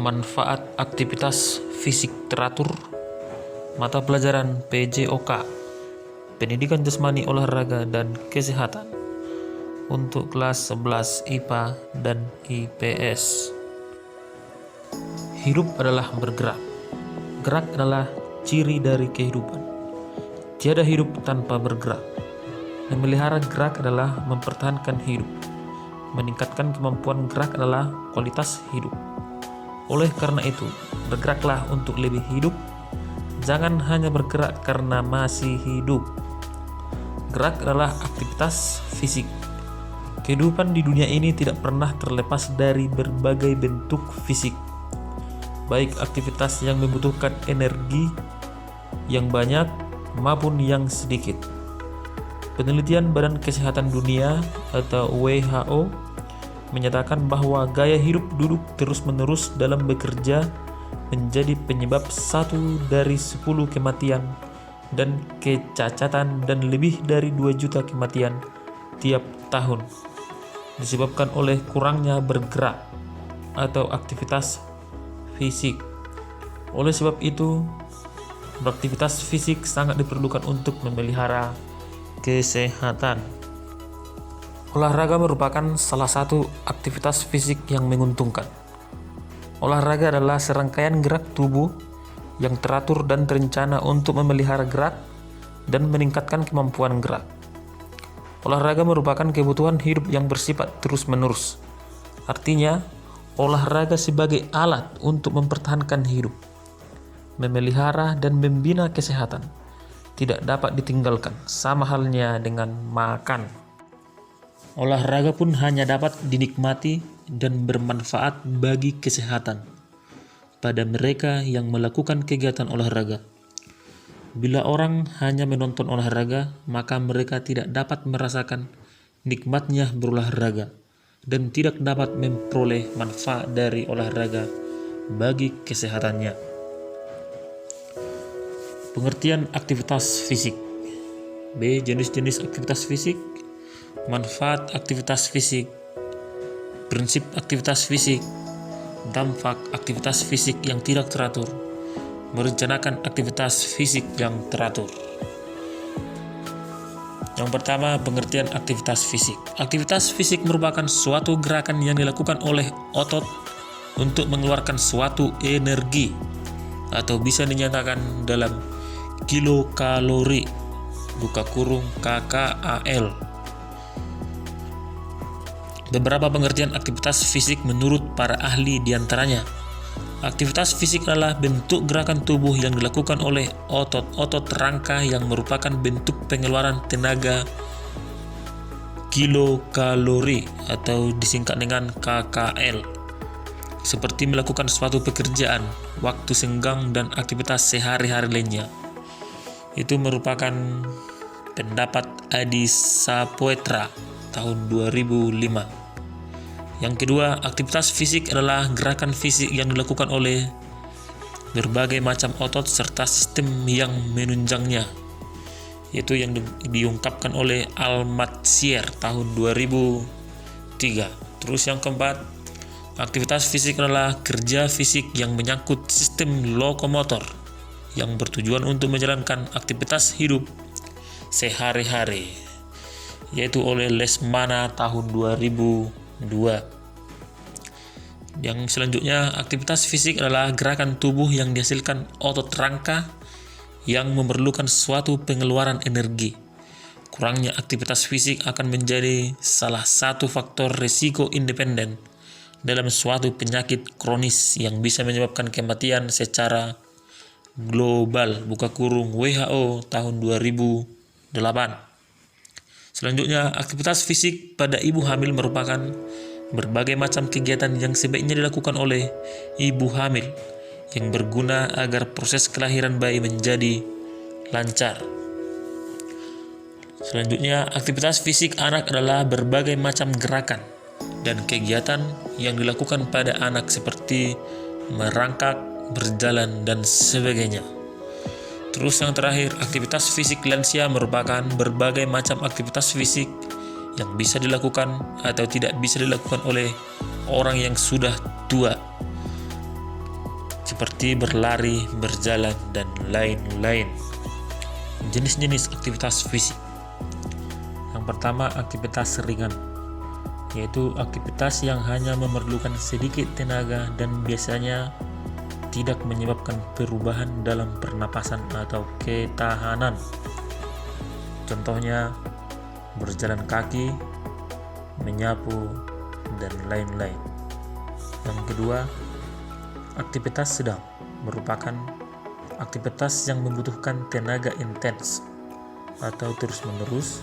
Manfaat aktivitas fisik teratur. Mata pelajaran PJOK, Pendidikan Jasmani, Olahraga, dan Kesehatan, untuk kelas 11 IPA dan IPS. Hidup adalah bergerak. Gerak adalah ciri dari kehidupan. Tiada hidup tanpa bergerak. Memelihara gerak adalah mempertahankan hidup. Meningkatkan kemampuan gerak adalah kualitas hidup. Oleh karena itu, bergeraklah untuk lebih hidup. Jangan hanya bergerak karena masih hidup. Gerak adalah aktivitas fisik. Kehidupan di dunia ini tidak pernah terlepas dari berbagai bentuk fisik, baik aktivitas yang membutuhkan energi yang banyak maupun yang sedikit. Penelitian Badan Kesehatan Dunia atau WHO menyatakan bahwa gaya hidup duduk terus-menerus dalam bekerja menjadi penyebab 1 dari 10 kematian dan kecacatan dan lebih dari 2 juta kematian tiap tahun disebabkan oleh kurangnya bergerak atau aktivitas fisik. Oleh sebab itu, beraktivitas fisik sangat diperlukan untuk memelihara kesehatan. Olahraga merupakan salah satu aktivitas fisik yang menguntungkan. Olahraga adalah serangkaian gerak tubuh yang teratur dan terencana untuk memelihara gerak dan meningkatkan kemampuan gerak. Olahraga merupakan kebutuhan hidup yang bersifat terus-menerus. Artinya, olahraga sebagai alat untuk mempertahankan hidup, memelihara dan membina kesehatan tidak dapat ditinggalkan, sama halnya dengan makan. Olahraga pun hanya dapat dinikmati dan bermanfaat bagi kesehatan pada mereka yang melakukan kegiatan olahraga. Bila orang hanya menonton olahraga, maka mereka tidak dapat merasakan nikmatnya berolahraga dan tidak dapat memperoleh manfaat dari olahraga bagi kesehatannya. Pengertian aktivitas fisik. B. Jenis-jenis aktivitas fisik. Manfaat aktivitas fisik. Prinsip aktivitas fisik. Dampak aktivitas fisik yang tidak teratur. Merencanakan aktivitas fisik yang teratur. Yang pertama, pengertian aktivitas fisik. Aktivitas fisik merupakan suatu gerakan yang dilakukan oleh otot untuk mengeluarkan suatu energi atau bisa dinyatakan dalam kilokalori (KKAL). Beberapa pengertian aktivitas fisik menurut para ahli diantaranya: aktivitas fisik adalah bentuk gerakan tubuh yang dilakukan oleh otot-otot rangka yang merupakan bentuk pengeluaran tenaga kilokalori atau disingkat dengan KKL, seperti melakukan suatu pekerjaan, waktu senggang, dan aktivitas sehari-hari lainnya. Itu merupakan pendapat Adi Saputra tahun 2005. Yang kedua, aktivitas fisik adalah gerakan fisik yang dilakukan oleh berbagai macam otot serta sistem yang menunjangnya, yaitu yang diungkapkan oleh Al-Matsier tahun 2003. Terus yang keempat, aktivitas fisik adalah kerja fisik yang menyangkut sistem lokomotor yang bertujuan untuk menjalankan aktivitas hidup sehari-hari, yaitu oleh Lesmana tahun 2002. Yang selanjutnya, aktivitas fisik adalah gerakan tubuh yang dihasilkan otot rangka yang memerlukan suatu pengeluaran energi. Kurangnya aktivitas fisik akan menjadi salah satu faktor risiko independen dalam suatu penyakit kronis yang bisa menyebabkan kematian secara global (WHO tahun 2008). Selanjutnya, aktivitas fisik pada ibu hamil merupakan berbagai macam kegiatan yang sebaiknya dilakukan oleh ibu hamil yang berguna agar proses kelahiran bayi menjadi lancar. Selanjutnya, aktivitas fisik anak adalah berbagai macam gerakan dan kegiatan yang dilakukan pada anak seperti merangkak, berjalan, dan sebagainya. Terus yang terakhir, aktivitas fisik lansia merupakan berbagai macam aktivitas fisik yang bisa dilakukan atau tidak bisa dilakukan oleh orang yang sudah tua. seperti berlari, berjalan, dan lain-lain. Jenis-jenis aktivitas fisik. Yang pertama, aktivitas ringan, yaitu aktivitas yang hanya memerlukan sedikit tenaga dan biasanya tidak menyebabkan perubahan dalam pernapasan atau ketahanan. Contohnya, berjalan kaki, menyapu, dan lain-lain. Yang kedua, aktivitas sedang merupakan aktivitas yang membutuhkan tenaga intens atau terus-menerus,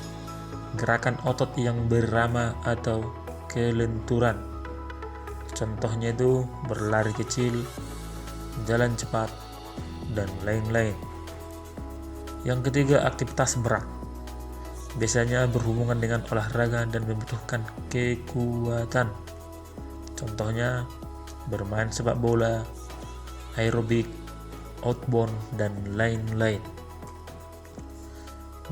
gerakan otot yang berirama atau kelenturan. Contohnya itu berlari kecil, jalan cepat, dan lain-lain. Yang ketiga, aktivitas berat. Biasanya berhubungan dengan olahraga dan membutuhkan kekuatan. Contohnya bermain sepak bola, aerobik, outbound, dan lain-lain.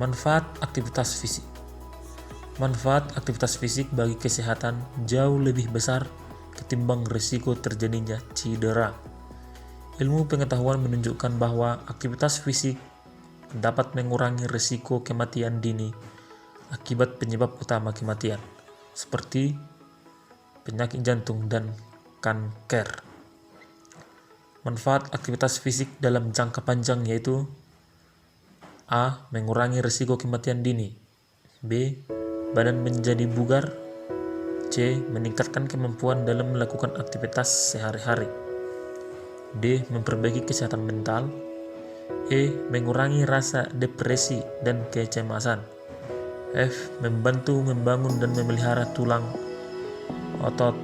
Manfaat aktivitas fisik. Manfaat aktivitas fisik bagi kesehatan jauh lebih besar ketimbang risiko terjadinya cedera. Ilmu pengetahuan menunjukkan bahwa aktivitas fisik dapat mengurangi risiko kematian dini akibat penyebab utama kematian, seperti penyakit jantung dan kanker. Manfaat aktivitas fisik dalam jangka panjang yaitu A. Mengurangi risiko kematian dini. B. Badan menjadi bugar. C. Meningkatkan kemampuan dalam melakukan aktivitas sehari-hari. D. Memperbaiki kesehatan mental. E. Mengurangi rasa depresi dan kecemasan. F. Membantu membangun dan memelihara tulang, otot,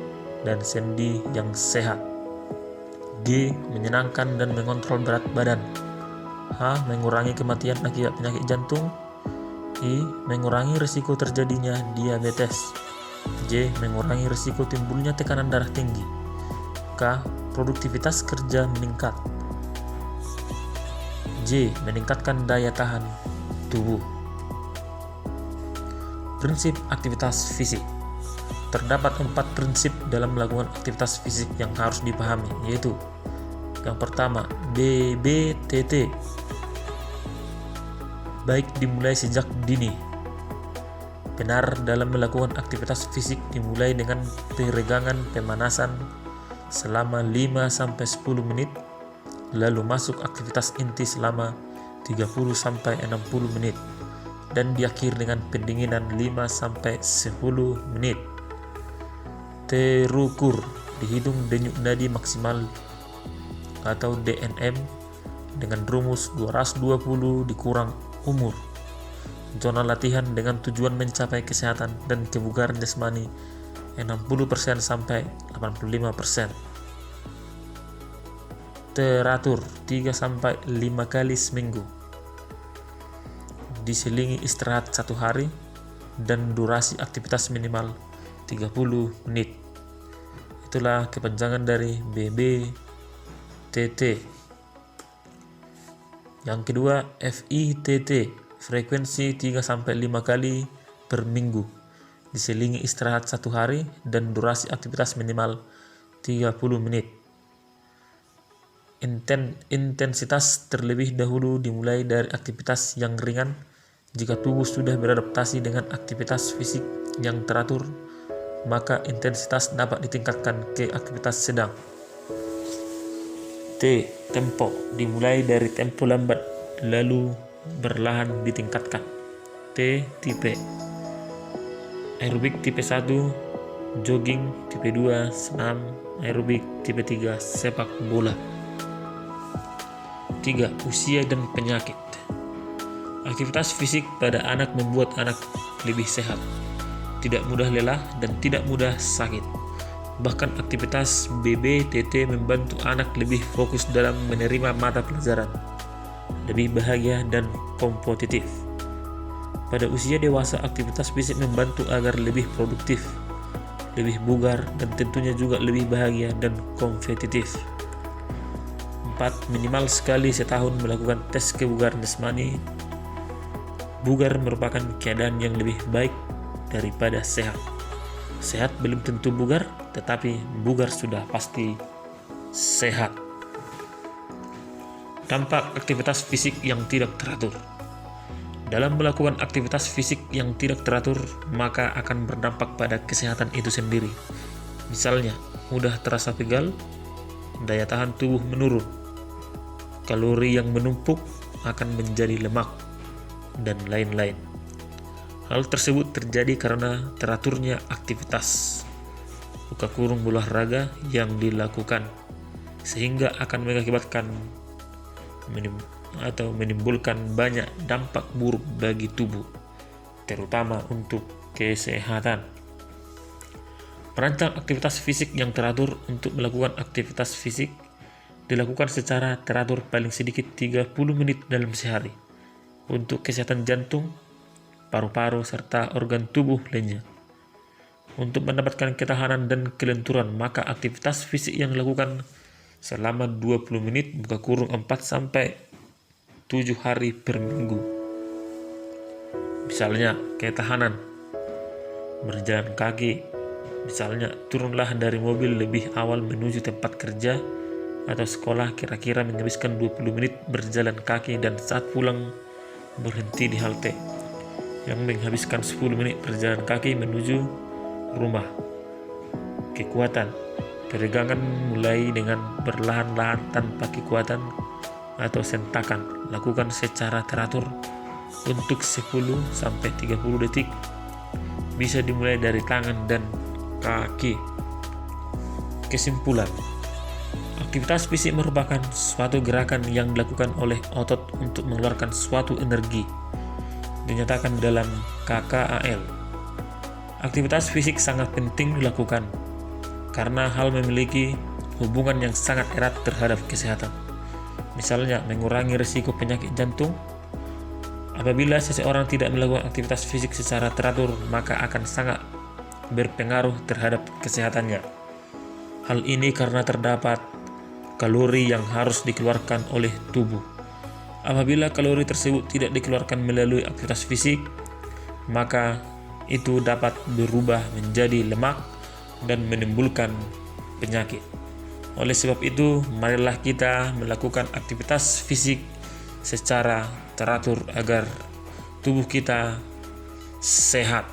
dan sendi yang sehat. G. Menyenangkan dan mengontrol berat badan. H. Mengurangi kematian akibat penyakit jantung. I. Mengurangi risiko terjadinya diabetes. J. Mengurangi risiko timbulnya tekanan darah tinggi. K. Produktivitas kerja meningkat. J. Meningkatkan daya tahan tubuh. Prinsip aktivitas fisik. Terdapat 4 prinsip dalam melakukan aktivitas fisik yang harus dipahami, yaitu yang pertama, BBTT. Baik dimulai sejak dini. Benar dalam melakukan aktivitas fisik dimulai dengan peregangan pemanasan selama 5-10 menit, lalu masuk aktivitas inti selama 30-60 menit, dan diakhiri dengan pendinginan 5-10 menit. Terukur, dihitung denyut nadi maksimal atau DNM dengan rumus 220 dikurang umur. Zona latihan dengan tujuan mencapai kesehatan dan kebugaran jasmani 60% sampai 85%. Teratur 3-5 kali seminggu. Diselingi istirahat 1 hari dan durasi aktivitas minimal 30 menit. Itulah kepanjangan dari BBTT. Yang kedua, FITT, frekuensi 3-5 kali per minggu, diselingi istirahat 1 hari dan durasi aktivitas minimal 30 menit. Intensitas terlebih dahulu dimulai dari aktivitas yang ringan. Jika tubuh sudah beradaptasi dengan aktivitas fisik yang teratur, maka intensitas dapat ditingkatkan ke aktivitas sedang. T. Tempo, dimulai dari tempo lambat lalu berlahan ditingkatkan. T. Tipe. Aerobik tipe 1, jogging tipe 2, senam aerobik tipe 3, sepak bola. 3. Usia dan penyakit. Aktivitas fisik pada anak membuat anak lebih sehat, tidak mudah lelah, dan tidak mudah sakit. Bahkan aktivitas BBTT membantu anak lebih fokus dalam menerima mata pelajaran, lebih bahagia dan kompetitif. Pada usia dewasa, aktivitas fisik membantu agar lebih produktif, lebih bugar, dan tentunya juga lebih bahagia dan kompetitif. 4. Minimal sekali setahun melakukan tes kebugaran jasmani. Bugar merupakan keadaan yang lebih baik daripada sehat. Sehat belum tentu bugar, tetapi bugar sudah pasti sehat. Dampak aktivitas fisik yang tidak teratur. Dalam melakukan aktivitas fisik yang tidak teratur, maka akan berdampak pada kesehatan itu sendiri. Misalnya, mudah terasa pegal, daya tahan tubuh menurun, kalori yang menumpuk akan menjadi lemak, dan lain-lain. Hal tersebut terjadi karena teraturnya aktivitas olahraga yang dilakukan, sehingga akan mengakibatkan menimbulkan banyak dampak buruk bagi tubuh, terutama untuk kesehatan. Merancang aktivitas fisik yang teratur. Untuk melakukan aktivitas fisik dilakukan secara teratur paling sedikit 30 menit dalam sehari untuk kesehatan jantung, paru-paru, serta organ tubuh lainnya. Untuk mendapatkan ketahanan dan kelenturan, maka aktivitas fisik yang dilakukan selama 20 menit (4 sampai 7 hari per minggu. Misalnya, ketahanan berjalan kaki. Misalnya, turunlah dari mobil lebih awal menuju tempat kerja atau sekolah, kira-kira menghabiskan 20 menit berjalan kaki, dan saat pulang berhenti di halte yang menghabiskan 10 menit berjalan kaki menuju rumah. Kekuatan peregangan mulai dengan perlahan-lahan tanpa kekuatan atau sentakan. Lakukan secara teratur untuk 10 sampai 30 detik. Bisa dimulai dari tangan dan kaki. Kesimpulan, aktivitas fisik merupakan suatu gerakan yang dilakukan oleh otot untuk mengeluarkan suatu energi. Dinyatakan dalam KKAL, aktivitas fisik sangat penting dilakukan karena hal memiliki hubungan yang sangat erat terhadap kesehatan. Misalnya, mengurangi risiko penyakit jantung. Apabila seseorang tidak melakukan aktivitas fisik secara teratur, maka akan sangat berpengaruh terhadap kesehatannya. Hal ini karena terdapat kalori yang harus dikeluarkan oleh tubuh. Apabila kalori tersebut tidak dikeluarkan melalui aktivitas fisik, maka itu dapat berubah menjadi lemak dan menimbulkan penyakit. Oleh sebab itu, marilah kita melakukan aktivitas fisik secara teratur agar tubuh kita sehat.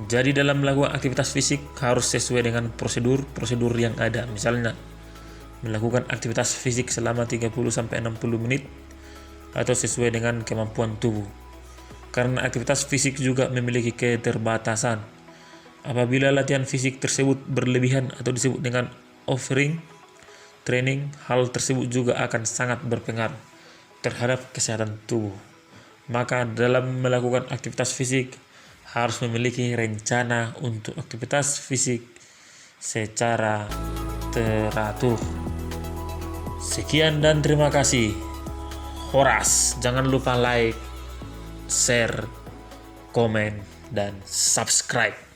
Jadi dalam melakukan aktivitas fisik harus sesuai dengan prosedur yang ada. Misalnya, melakukan aktivitas fisik selama 30-60 menit atau sesuai dengan kemampuan tubuh. Karena aktivitas fisik juga memiliki keterbatasan. Apabila latihan fisik tersebut berlebihan atau disebut dengan overtraining, hal tersebut juga akan sangat berpengaruh terhadap kesehatan tubuh. Maka dalam melakukan aktivitas fisik harus memiliki rencana untuk aktivitas fisik secara teratur. Sekian dan terima kasih. Horas, jangan lupa like, share, komen, dan subscribe.